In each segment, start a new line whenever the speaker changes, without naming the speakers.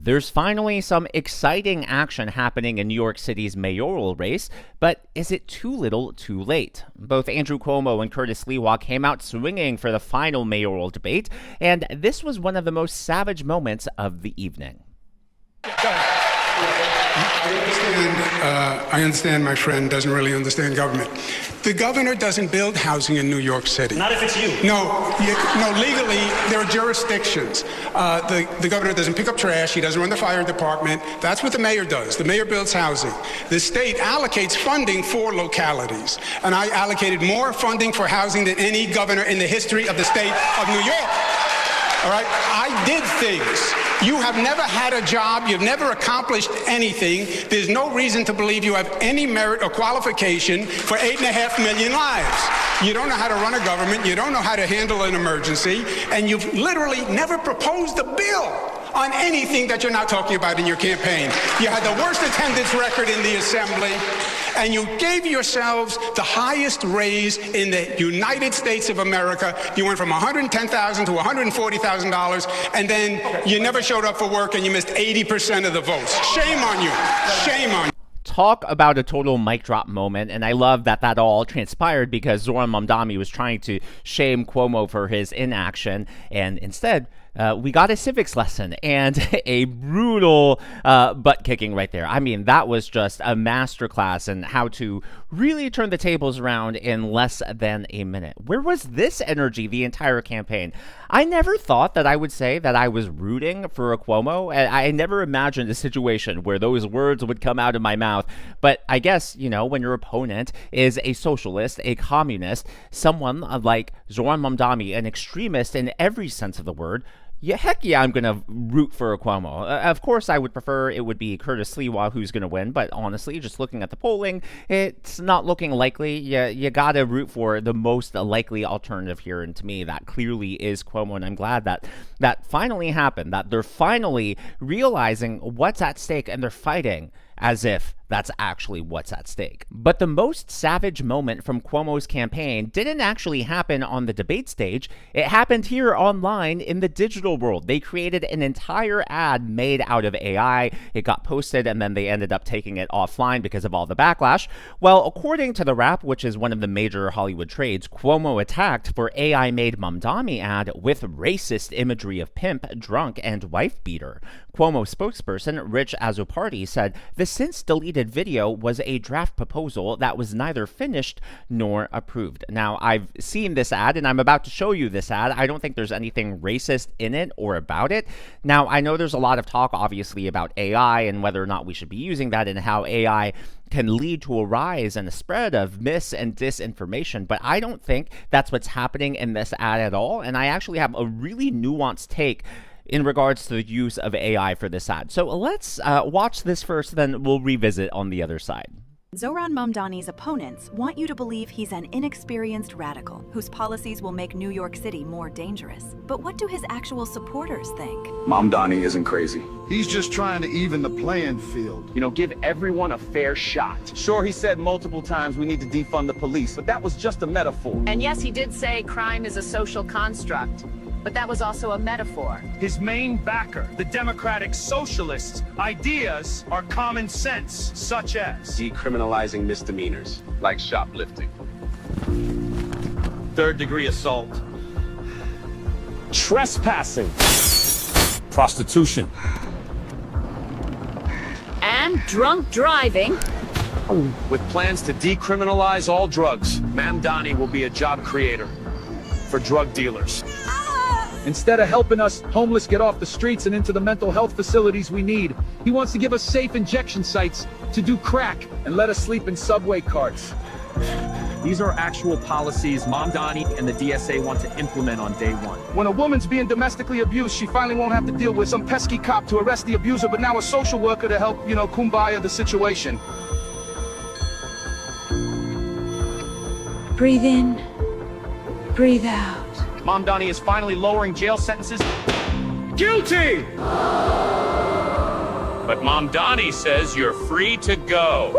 There's finally some exciting action happening in New York City's mayoral race, but is it too little, too late? Both Andrew Cuomo and Sliwa came out swinging for the final mayoral debate, and this was one of the most savage moments of the evening.
I understand my friend doesn't really understand government. The governor doesn't build housing in New York City.
Not if it's you.
No, legally, there are jurisdictions. The governor doesn't pick up trash. He doesn't run the fire department. That's what the mayor does. The mayor builds housing. The state allocates funding for localities. And I allocated more funding for housing than any governor in the history of the state of New York. All right? I did things. You have never had a job. You've never accomplished anything. There's no reason to believe you have any merit or qualification for 8.5 million lives. You don't know how to run a government. You don't know how to handle an emergency. And you've literally never proposed a bill on anything that you're not talking about in your campaign. You had the worst attendance record in the assembly, and you gave yourselves the highest raise in the United States of America. You went from $110,000 to $140,000, and then you never showed up for work, and you missed 80% of the votes. Shame on you. Shame on you.
Talk about a total mic drop moment, and I love that all transpired because Zohran Mamdani was trying to shame Cuomo for his inaction, and instead we got a civics lesson and a brutal butt kicking right there. I mean, that was just a masterclass in how to really turn the tables around in less than a minute. Where was this energy the entire campaign? I never thought that I would say that I was rooting for a Cuomo. I never imagined a situation where those words would come out of my mouth. But I guess, when your opponent is a socialist, a communist, someone like Zohran Mamdani, an extremist in every sense of the word, heck yeah, I'm going to root for a Cuomo. Of course, I would prefer it would be Sliwa who's going to win, but honestly, just looking at the polling, it's not looking likely. You got to root for the most likely alternative here, and to me, that clearly is Cuomo, and I'm glad that finally happened, that they're finally realizing what's at stake, and they're fighting as if that's actually what's at stake. But the most savage moment from Cuomo's campaign didn't actually happen on the debate stage. It happened here online in the digital world. They created an entire ad made out of AI. It got posted, and then they ended up taking it offline because of all the backlash. Well, according to The Wrap, which is one of the major Hollywood trades, Cuomo attacked for AI-made Mamdani ad with racist imagery of pimp, drunk, and wife beater. Cuomo spokesperson Rich Azzopardi said the since-deleted video was a draft proposal that was neither finished nor approved. Now, I've seen this ad, and I'm about to show you this ad. I don't think there's anything racist in it or about it. Now, I know there's a lot of talk, obviously, about AI and whether or not we should be using that and how AI can lead to a rise and a spread of mis and disinformation, but I don't think that's what's happening in this ad at all, and I actually have a really nuanced take in regards to the use of AI for this ad. So let's watch this first, then we'll revisit on the other side.
Zohran Mamdani's opponents want you to believe he's an inexperienced radical whose policies will make New York City more dangerous. But what do his actual supporters think?
Mamdani isn't crazy.
He's just trying to even the playing field.
Give everyone a fair shot. Sure, he said multiple times we need to defund the police, but that was just a metaphor.
And yes, he did say crime is a social construct. But that was also a metaphor.
His main backer, the Democratic Socialists' ideas are common sense, such as
Decriminalizing misdemeanors, like shoplifting.
third-degree assault,
Trespassing. Prostitution.
And drunk driving.
With plans to decriminalize all drugs, Mamdani will be a job creator for drug dealers.
Instead of helping us homeless get off the streets and into the mental health facilities we need, he wants to give us safe injection sites to do crack and let us sleep in subway carts.
These are actual policies Mamdani and the DSA want to implement on day one.
When a woman's being domestically abused, she finally won't have to deal with some pesky cop to arrest the abuser, but now a social worker to help, kumbaya the situation.
Breathe in, breathe out.
Mamdani is finally lowering jail sentences.
guilty!
But Mamdani says you're free to go.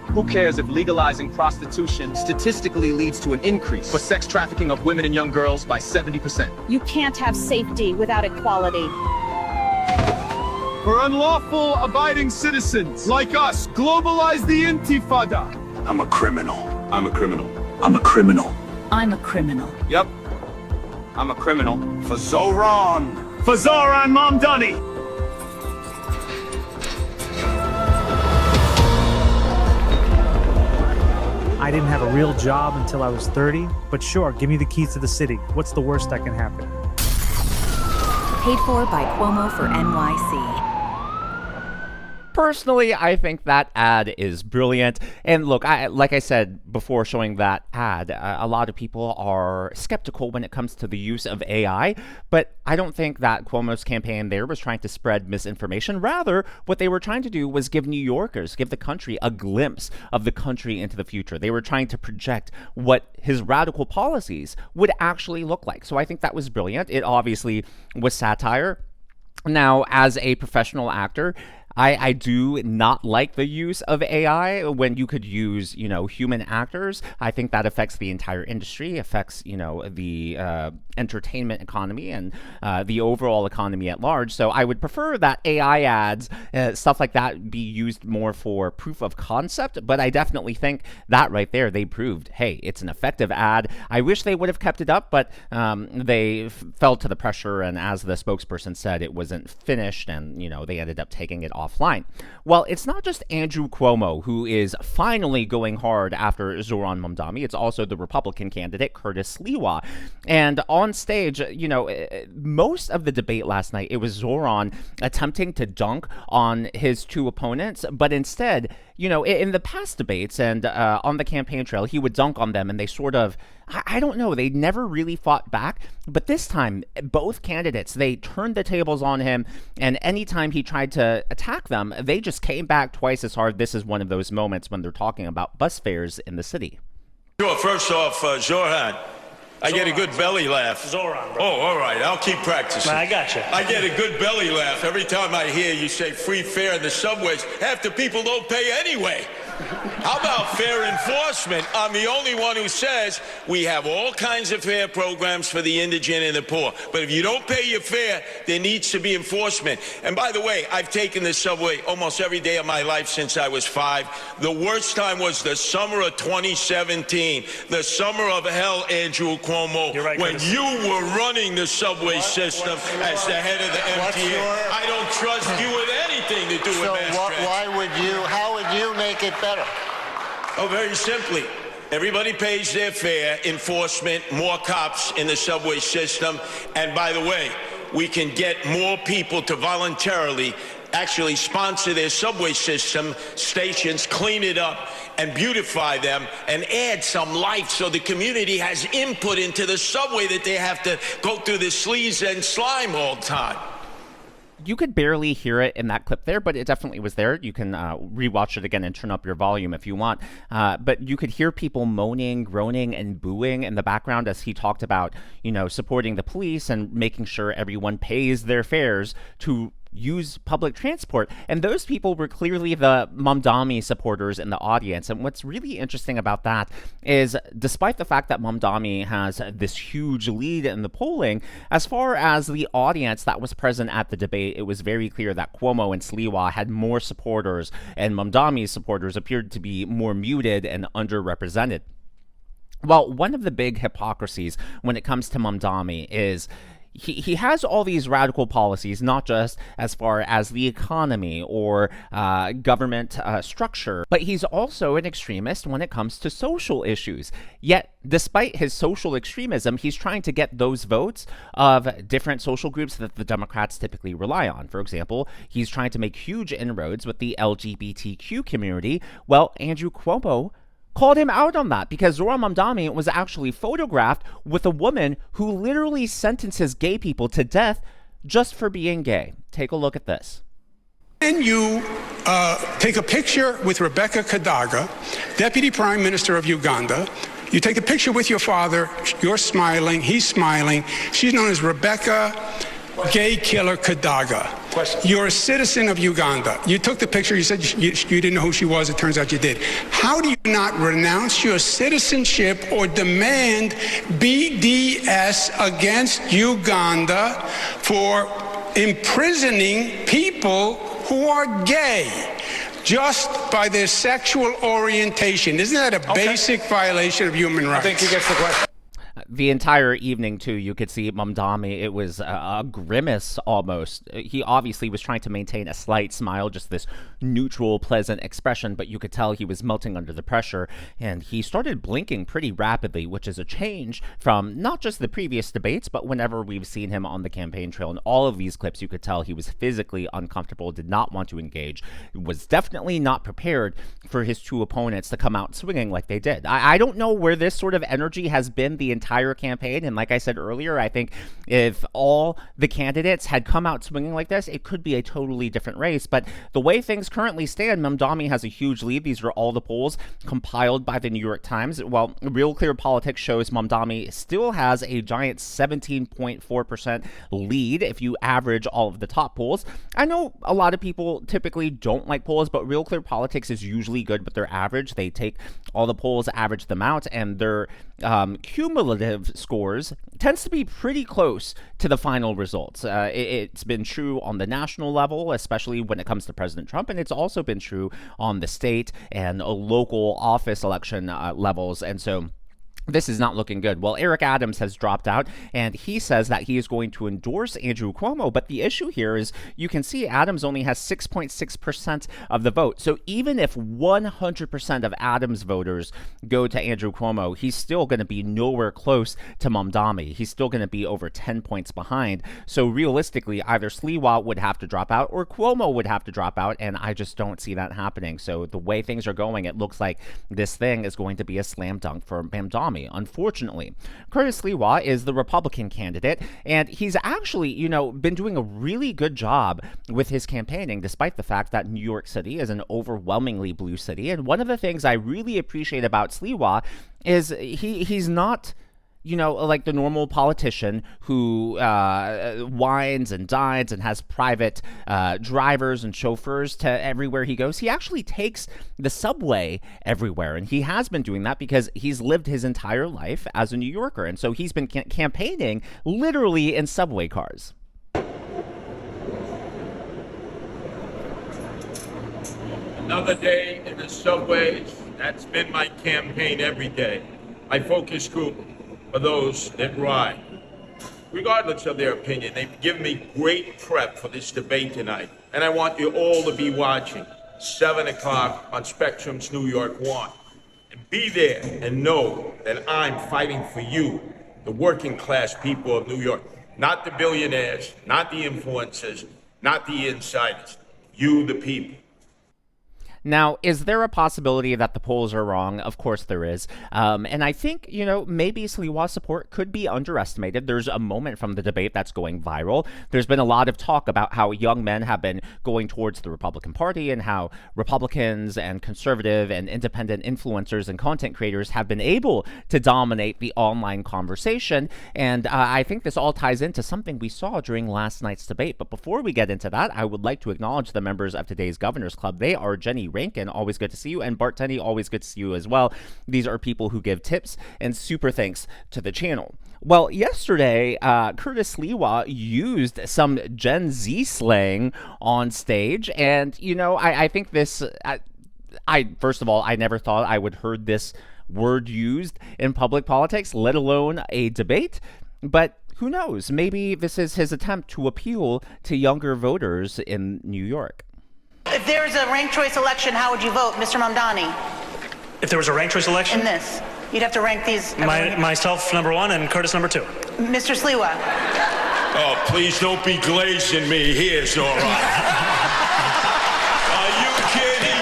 Who cares if legalizing prostitution statistically leads to an increase for sex trafficking of women and young girls by 70%?
You can't have safety without equality.
for unlawful abiding citizens like us. Globalize the intifada.
I'm a criminal. I'm a criminal. I'm a criminal.
I'm a criminal.
Yep. I'm a criminal.
For Zohran.
For Zohran Mamdani.
I didn't have a real job until I was 30, but sure, give me the keys to the city. What's the worst that can happen?
Paid for by Cuomo for NYC.
Personally, I think that ad is brilliant. And look, like I said before showing that ad, a lot of people are skeptical when it comes to the use of AI, but I don't think that Cuomo's campaign there was trying to spread misinformation. Rather, what they were trying to do was give New Yorkers, give the country a glimpse of the country into the future. They were trying to project what his radical policies would actually look like. So I think that was brilliant. It obviously was satire. Now, as a professional actor, I do not like the use of AI when you could use, human actors. I think that affects the entire industry, affects, the entertainment economy and the overall economy at large. So I would prefer that AI ads, stuff like that, be used more for proof of concept. But I definitely think that right there, they proved, hey, it's an effective ad. I wish they would have kept it up, but they fell to the pressure. And as the spokesperson said, it wasn't finished and, they ended up taking it offline. Well, it's not just Andrew Cuomo who is finally going hard after Zohran Mamdani. It's also the Republican candidate, Curtis Sliwa. And on stage, most of the debate last night, it was Zohran attempting to dunk on his two opponents, but instead, in the past debates and on the campaign trail, he would dunk on them and they sort of, I don't know, they never really fought back. But this time, both candidates, they turned the tables on him, and anytime he tried to attack them, they just came back twice as hard. This is one of those moments when they're talking about bus fares in the city.
Sure, first off, Zohran, I get a good belly laugh.
Zohran, bro.
Oh, all right, I'll keep practicing.
I got you.
I get a good belly laugh every time I hear you say free fare in the subways. Half the people don't pay anyway. How about fair enforcement? I'm the only one who says we have all kinds of fare programs for the indigent and the poor. But if you don't pay your fare, there needs to be enforcement. And by the way, I've taken the subway almost every day of my life since I was 5. The worst time was the summer of 2017, the summer of hell, Andrew Cuomo,
right,
when
Curtis.
you were running the subway system as the head of the MTA. I don't trust you with anything to do with mass transit.
How would you make it better?
Oh, very simply. Everybody pays their fare, enforcement, more cops in the subway system. And by the way, we can get more people to voluntarily actually sponsor their subway system stations, clean it up and beautify them and add some life so the community has input into the subway that they have to go through the sleaze and slime all the time.
You could barely hear it in that clip there, but it definitely was there. You can rewatch it again and turn up your volume if you want. But you could hear people moaning, groaning, and booing in the background as he talked about, supporting the police and making sure everyone pays their fares to use public transport. And those people were clearly the Mamdani supporters in the audience. And what's really interesting about that is, despite the fact that Mamdani has this huge lead in the polling, as far as the audience that was present at the debate, it was very clear that Cuomo and Sliwa had more supporters, and Mamdani's supporters appeared to be more muted and underrepresented. Well, one of the big hypocrisies when it comes to Mamdani is he has all these radical policies, not just as far as the economy or government structure, but he's also an extremist when it comes to social issues. Yet, despite his social extremism, he's trying to get those votes of different social groups that the Democrats typically rely on. For example, he's trying to make huge inroads with the LGBTQ community. Well, Andrew Cuomo called him out on that because Zohran Mamdani was actually photographed with a woman who literally sentences gay people to death just for being gay. Take a look at this.
Then you take a picture with Rebecca Kadaga, Deputy Prime Minister of Uganda. You take a picture with your father. You're smiling. He's smiling. She's known as Rebecca Gay Killer Kadaga. You're a citizen of Uganda. You took the picture. You said you didn't know who she was. It turns out you did. How do you not renounce your citizenship or demand BDS against Uganda for imprisoning people who are gay just by their sexual orientation. Isn't that a basic violation of human rights?
I think he gets the question.
The entire evening, too, you could see Mamdani. It was a grimace almost. He obviously was trying to maintain a slight smile, just this neutral, pleasant expression, but you could tell he was melting under the pressure. And he started blinking pretty rapidly, which is a change from not just the previous debates, but whenever we've seen him on the campaign trail. In all of these clips, you could tell he was physically uncomfortable, did not want to engage, was definitely not prepared for his two opponents to come out swinging like they did. I don't know where this sort of energy has been the entire campaign, and like I said earlier, I think if all the candidates had come out swinging like this, it could be a totally different race. But the way things currently stand, Mamdani has a huge lead. These are all the polls compiled by the New York Times. Well, Real Clear Politics shows Mamdani still has a giant 17.4% lead if you average all of the top polls. I know a lot of people typically don't like polls, but Real Clear Politics is usually good with their average. They take all the polls, average them out, and their cumulative scores tends to be pretty close to the final results. It's been true on the national level, especially when it comes to President Trump, and it's also been true on the state and local office election levels. And so this is not looking good. Well, Eric Adams has dropped out, and he says that he is going to endorse Andrew Cuomo. But the issue here is you can see Adams only has 6.6% of the vote. So even if 100% of Adams voters go to Andrew Cuomo, he's still going to be nowhere close to Mamdani. He's still going to be over 10 points behind. So realistically, either Sliwa would have to drop out or Cuomo would have to drop out, and I just don't see that happening. So the way things are going, it looks like this thing is going to be a slam dunk for Mamdani. Unfortunately, Curtis Sliwa is the Republican candidate, and he's actually, been doing a really good job with his campaigning, despite the fact that New York City is an overwhelmingly blue city. And one of the things I really appreciate about Sliwa is he's not like the normal politician who wines and dines and has private drivers and chauffeurs to everywhere he goes. He actually takes the subway everywhere, and he has been doing that because he's lived his entire life as a New Yorker, and so he's been campaigning literally in subway cars.
Another day in the subways. That's been my campaign every day. My focus group for those that ride. Regardless of their opinion, they've given me great prep for this debate tonight. And I want you all to be watching 7 o'clock on Spectrum's New York 1. And be there and know that I'm fighting for you, the working class people of New York. Not the billionaires, not the influencers, not the insiders. You, the people.
Now, is there a possibility that the polls are wrong? Of course there is. And I think, maybe Sliwa's support could be underestimated. There's a moment from the debate that's going viral. There's been a lot of talk about how young men have been going towards the Republican Party and how Republicans and conservative and independent influencers and content creators have been able to dominate the online conversation. And I think this all ties into something we saw during last night's debate. But before we get into that, I would like to acknowledge the members of today's Governor's Club. They are Jenny Rankin, always good to see you, and Bart Tenney, always good to see you as well. These are people who give tips and super thanks to the channel. Well, yesterday, Curtis Sliwa used some Gen Z slang on stage, and, I think this, first of all, I never thought I would heard this word used in public politics, let alone a debate, but who knows? Maybe this is his attempt to appeal to younger voters in New York.
If there was a ranked choice election, how would you vote, Mr. Mamdani?
If there was a ranked choice election?
In this. You'd have to rank these.
Myself, number 1, and Curtis, number 2.
Mr. Sliwa.
Oh, please don't be glazing me here, Zohran. Are you kidding?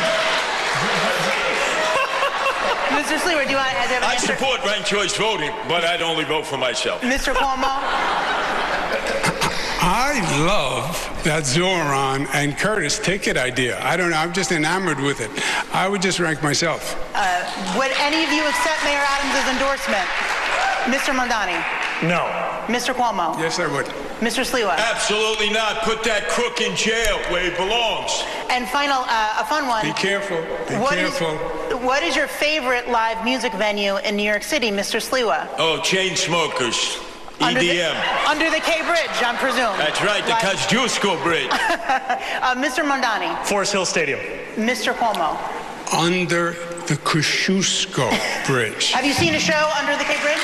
Mr. Sliwa, do you have an
I
answer?
support ranked choice voting, but I'd only vote for myself.
Mr. Cuomo?
I love that Zohran and Curtis ticket idea. I don't know, I'm just enamored with it. I would just rank myself.
Would any of you accept Mayor Adams' endorsement? Mr. Mamdani?
No.
Mr. Cuomo?
Yes, I would.
Mr. Sliwa?
Absolutely not. Put that crook in jail where he belongs.
And final, a fun one.
Be careful. Be careful.
What is your favorite live music venue in New York City, Mr. Sliwa?
Oh, chain smokers. EDM.
Under the K Bridge, I presume.
That's right, the Kosciuszko Bridge.
Mr. Mamdani.
Forest Hill Stadium.
Mr. Cuomo.
Under the Kosciuszko Bridge.
Have you seen a show Under the K Bridge?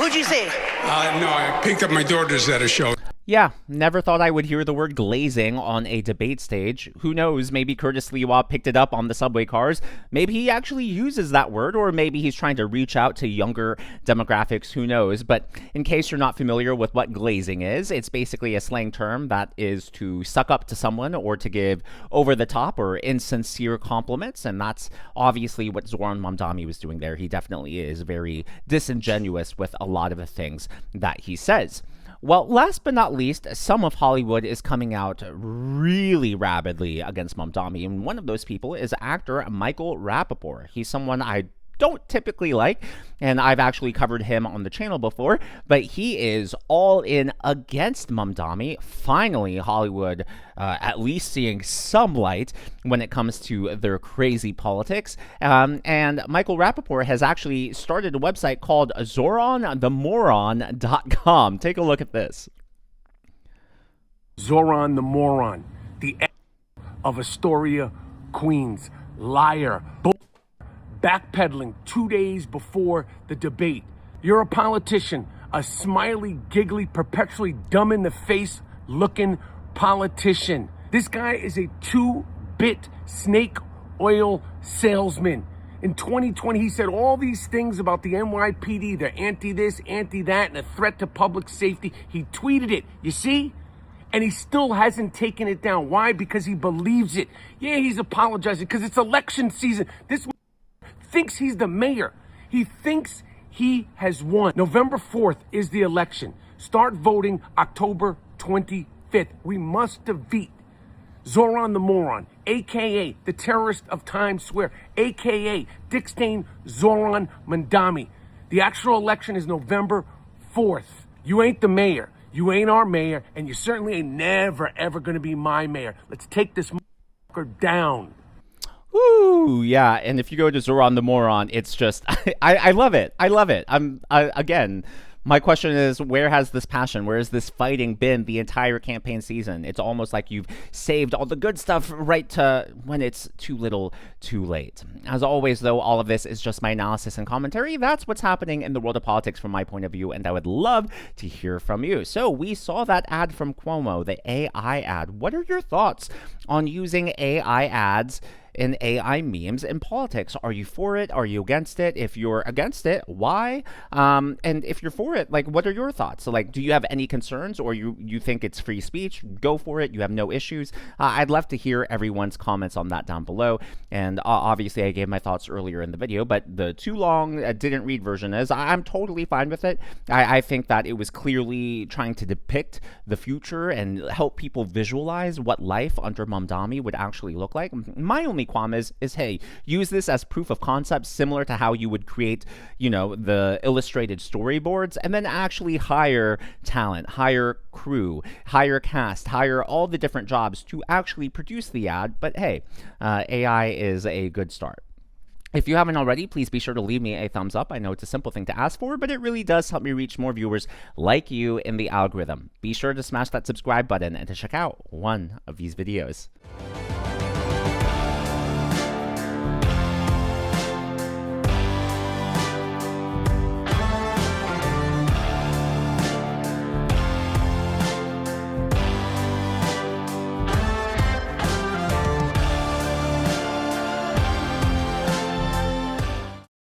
Who'd you see?
No, I picked up my daughters at a show.
Yeah, never thought I would hear the word glazing on a debate stage. Who knows, maybe Curtis Sliwa picked it up on the subway cars. Maybe he actually uses that word, or maybe he's trying to reach out to younger demographics, who knows. But in case you're not familiar with what glazing is, it's basically a slang term that is to suck up to someone or to give over-the-top or insincere compliments, and that's obviously what Zohran Mamdani was doing there. He definitely is very disingenuous with a lot of the things that he says. Well, last but not least, some of Hollywood is coming out really rabidly against Mamdani, and one of those people is actor Michael Rapaport. He's someone I don't typically like, and I've actually covered him on the channel before, but he is all in against Mamdani. Finally, Hollywood at least seeing some light when it comes to their crazy politics. And Michael Rapaport has actually started a website called ZohranTheMoron.com. Take a look at this.
Zohran the Moron, the of Astoria, Queens, liar, backpedaling 2 days before the debate. You're a politician, a smiley, giggly, perpetually dumb in the face looking politician. This guy is a 2-bit snake oil salesman. In 2020, he said all these things about the NYPD. They're anti-this, anti-that, and a threat to public safety. He tweeted it, you see? And he still hasn't taken it down. Why? Because he believes it. Yeah, he's apologizing because it's election season. This thinks he's the mayor. He thinks he has won. November 4th is the election. Start voting October 25th. We must defeat Zohran the Moron, a.k.a. the terrorist of Times Square, a.k.a. Dick Stain Zohran Mamdani. The actual election is November 4th. You ain't the mayor. You ain't our mayor, and you certainly ain't never, ever going to be my mayor. Let's take this motherfucker down.
Ooh, yeah. And if you go to Zohran the Moron, it's just, I love it. I love it. Again, my question is, where has this passion, where has this fighting been the entire campaign season? It's almost like you've saved all the good stuff right to when it's too little, too late. As always, though, all of this is just my analysis and commentary. That's what's happening in the world of politics from my point of view, and I would love to hear from you. So we saw that ad from Cuomo, the AI ad. What are your thoughts on using AI ads in AI memes in politics? Are you for it? Are you against it? If you're against it, why? And if you're for it, like, what are your thoughts? So, like, do you have any concerns, or you think it's free speech? Go for it. You have no issues. I'd love to hear everyone's comments on that down below. And obviously, I gave my thoughts earlier in the video, but the too long didn't read version is I'm totally fine with it. I think that it was clearly trying to depict the future and help people visualize what life under Mamdani would actually look like. My only qualm is hey, use this as proof of concept, similar to how you would create, you know, the illustrated storyboards, and then actually hire talent, hire crew, hire cast, hire all the different jobs to actually produce the ad. But hey, AI is a good start. If you haven't already, please be sure to leave me a thumbs up. I know it's a simple thing to ask for, but it really does help me reach more viewers like you in the algorithm. Be sure to smash that subscribe button and to check out one of these videos.